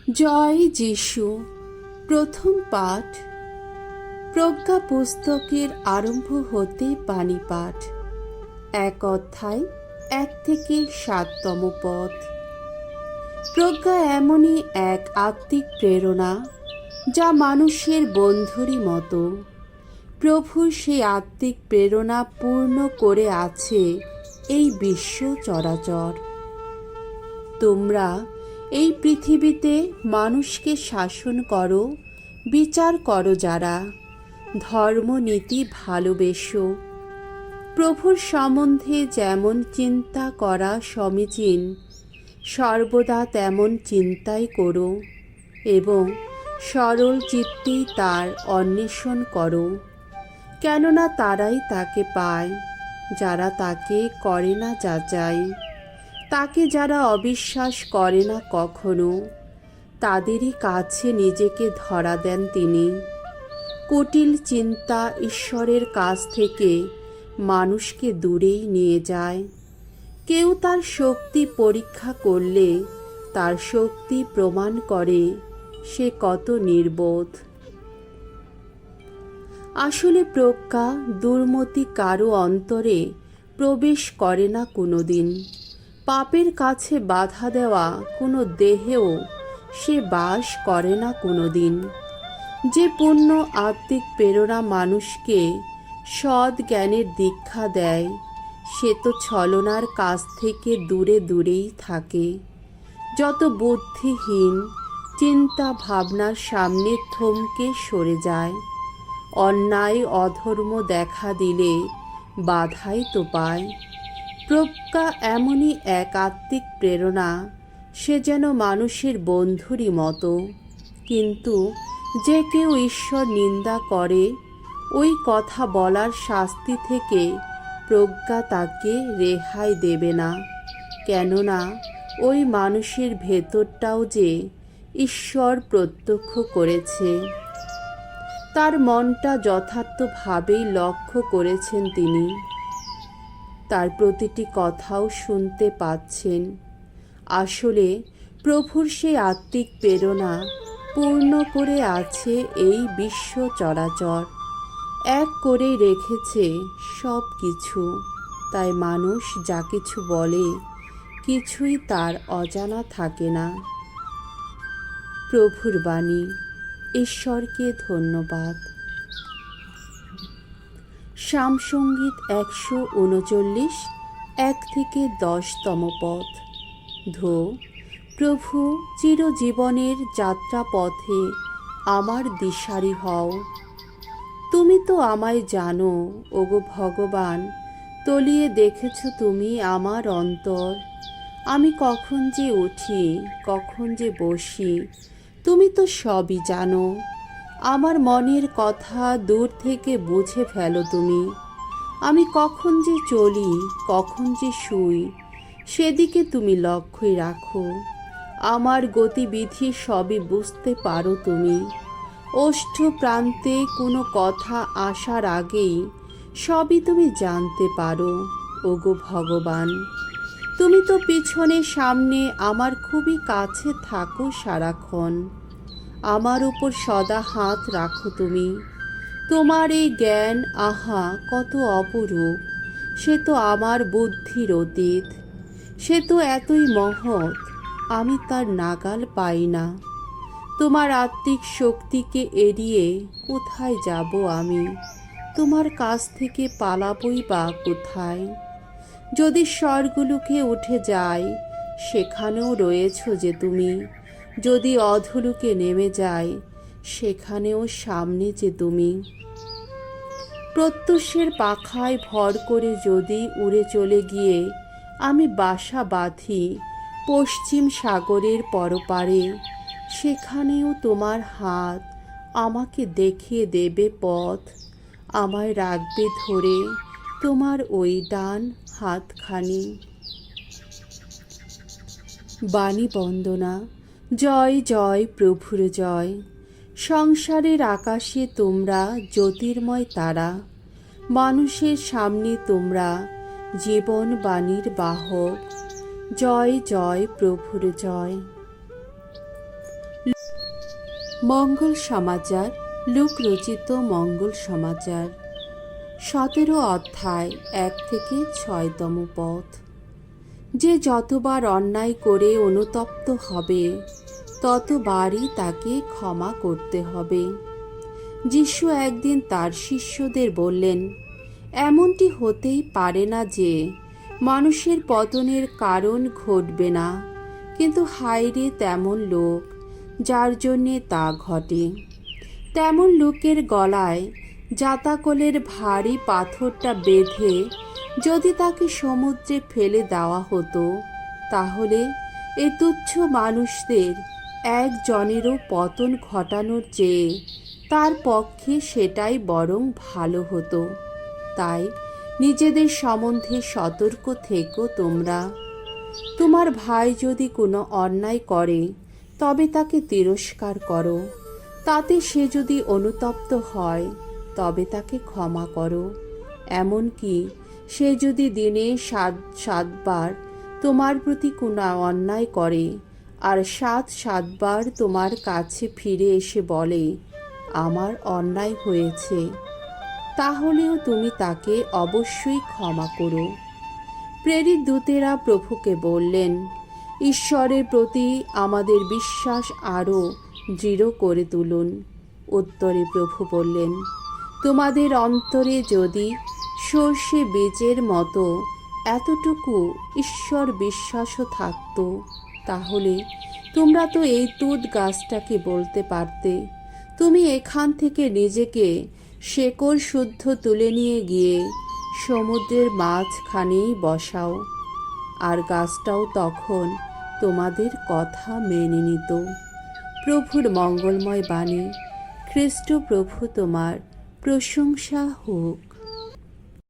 জয় যিশু। প্রথম পাঠ প্রজ্ঞা পুস্তকের আরম্ভ হতে বাণী পাঠ, 1 অধ্যায় 1 থেকে 7তম পদ। প্রজ্ঞা এমনই এক আত্মিক প্রেরণা যা মানুষের বন্ধুরই মতো। প্রভু সেই আত্মিক প্রেরণা পূর্ণ করে আছে এই বিশ্ব চরাচর। তোমরা এই পৃথিবীতে মানুষকে শাসন করো, বিচার করো যারা, ধর্মনীতি ভালোবেসো। প্রভুর সম্বন্ধে যেমন চিন্তা করা সমীচীন, সর্বদা তেমন চিন্তাই করো এবং সরল চিত্তেই তার অন্বেষণ করো, কেননা তারাই তাকে পায় যারা তাকে করে না যাচাই। তাকে যারা অবিশ্বাস করে না কখনো, তাদেরই কাছে নিজেকে ধরা দেন তিনি। কুটিল চিন্তা ঈশ্বরের কাছ থেকে মানুষকে দূরেই নিয়ে যায়। কেউ তার শক্তি পরীক্ষা করলে তার শক্তি প্রমাণ করে সে কত নির্বোধ। আসলে প্রজ্ঞা দুর্মতি কারো অন্তরে প্রবেশ করে না কোনোদিন। পাপের কাছে বাধা দেওয়া কোনো দেহেও সে বাস করে না কোনোদিন। যে পূর্ণ আত্মিক প্রেরণা মানুষকে সৎ জ্ঞানের দীক্ষা দেয়, সে তো ছলনার কাছ থেকে দূরে দূরেই থাকে। যত বুদ্ধিহীন চিন্তা ভাবনার সামনে থমকে সরে যায়। অন্যায় অধর্ম দেখা দিলে বাধাই তো পায়। প্রজ্ঞা এমনই এক আত্মিক প্রেরণা, সে যেন মানুষের বন্ধুরই মতো। কিন্তু যে কেউ ঈশ্বর নিন্দা করে, ওই কথা বলার শাস্তি থেকে প্রজ্ঞা তাকে রেহাই দেবে না, কেননা ওই মানুষের ভেতরটাও যে ঈশ্বর প্রত্যক্ষ করেছে। তার মনটা যথার্থভাবেই লক্ষ্য করেছেন তিনি। তার প্রতিটি কথাও শুনতে পাচ্ছেন। আসলে প্রভুর সেই আত্মিক প্রেরণা পূর্ণ করে আছে এই বিশ্ব চরাচর, এক করে রেখেছে সব কিছু। তাই মানুষ যা কিছু বলে, কিছুই তার অজানা থাকে না। প্রভুর বাণী। ঈশ্বরকে ধন্যবাদ। সামসঙ্গীত 139, 1 থেকে 10তম পদ। ধো, প্রভু চিরজীবনের যাত্রাপথে আমার দিশারি হও। তুমি তো আমায় জানো, ওগো ভগবান, তলিয়ে দেখেছ তুমি আমার অন্তর। আমি কখন যে উঠি, কখন যে বসি, তুমি তো সবই জানো। আমার মনের কথা দূর থেকে বুঝে ফেলো তুমি। আমি কখন যে চলি, কখন যে শুই, সেদিকে তুমি লক্ষ্যই রাখো। আমার গতিবিধি সবই বুঝতে পারো তুমি। ওষ্ঠ প্রান্তে কোনো কথা আসার আগেই সবই তুমি জানতে পারো, ওগো ভগবান। তুমি তো পিছনে সামনে আমার খুবই কাছে থাকো সারাক্ষণ। আমার উপর সদা হাত রাখো তুমি। তোমার এই জ্ঞান, আহা কত অপরূপ! সে তো আমার বুদ্ধির অতীত। সে তো এতই মহৎ, আমি তার নাগাল পাই না। তোমার আত্মিক শক্তিকে এড়িয়ে কোথায় যাব আমি? তোমার কাছ থেকে পালাবই বা কোথায়? যদি স্বর্গলোকে উঠে যাই, সেখানেও রয়েছ যে তুমি। যদি অধোলোকে নেমে যাই, সেখানেও সামনে যে তুমি। প্রত্যুষের পাখায় ভর করে যদি উড়ে চলে গিয়ে আমি বাসা বাঁধি পশ্চিম সাগরের পরপারে, সেখানেও তোমার হাত আমাকে দেখিয়ে দেবে পথ। আমায় রাখবে ধরে তোমার ওই ডান হাতখানি। বাণী বন্দনা। জয় জয় প্রভুর জয়। সংসারের আকাশে তোমরা জ্যোতির্ময় তারা, মানুষের সামনে তোমরা জীবন বাণীর বাহক। জয় জয় প্রভুর জয়। মঙ্গল সমাচার, লূক রচিত মঙ্গল সমাচার, 17 অধ্যায় 1 থেকে 6তম পদ। যে যতবার অন্যায় করে অনুতপ্ত হবে, ততবারই তাকে ক্ষমা করতে হবে। যিশু একদিন তার শিষ্যদের বললেন, এমনটি হতেই পারে না যে মানুষের পতনের কারণ ঘটবে না, কিন্তু হায়রে তেমন লোক যার জন্যে তা ঘটে। তেমন লোকের গলায় জাঁতাকলের ভারী পাথরটা বেঁধে যদি তাকে সমুদ্রে ফেলে দেওয়া হতো, তাহলে এই তুচ্ছ মানুষদের একজনেরও পতন ঘটানোর চেয়ে তার পক্ষে সেটাই বরং ভালো হতো। তাই নিজেদের সম্বন্ধে সতর্ক থেকো তোমরা। তোমার ভাই যদি কোনো অন্যায় করে, তবে তাকে তিরস্কার করো। তাতে সে যদি অনুতপ্ত হয়, তবে তাকে ক্ষমা করো। এমনকি সে যদি দিনে 7বার তোমার প্রতি কোনো অন্যায় করে আর 7বার তোমার কাছে ফিরে এসে বলে, আমার অন্যায় হয়েছে, তাহলেও তুমি তাকে অবশ্যই ক্ষমা করো। প্রেরিত দূতেরা প্রভুকে বললেন, ঈশ্বরের প্রতি আমাদের বিশ্বাস আরও দৃঢ় করে তুলুন। উত্তরে প্রভু বললেন, তোমাদের অন্তরে যদি সর্ষে বীজের মতো এতটুকু ঈশ্বর বিশ্বাসও থাকত, তাহলে তোমরা তো এই তুঁত গাছটাকে বলতে পারতে, তুমি এখান থেকে নিজেকে শেকড় শুদ্ধ তুলে নিয়ে গিয়ে সমুদ্রের মাঝখানেই বসাও, আর গাছটাও তখন তোমাদের কথা মেনে নিত। প্রভুর মঙ্গলময় বাণী। খ্রিস্ট প্রভু তোমার প্রশংসা হোক।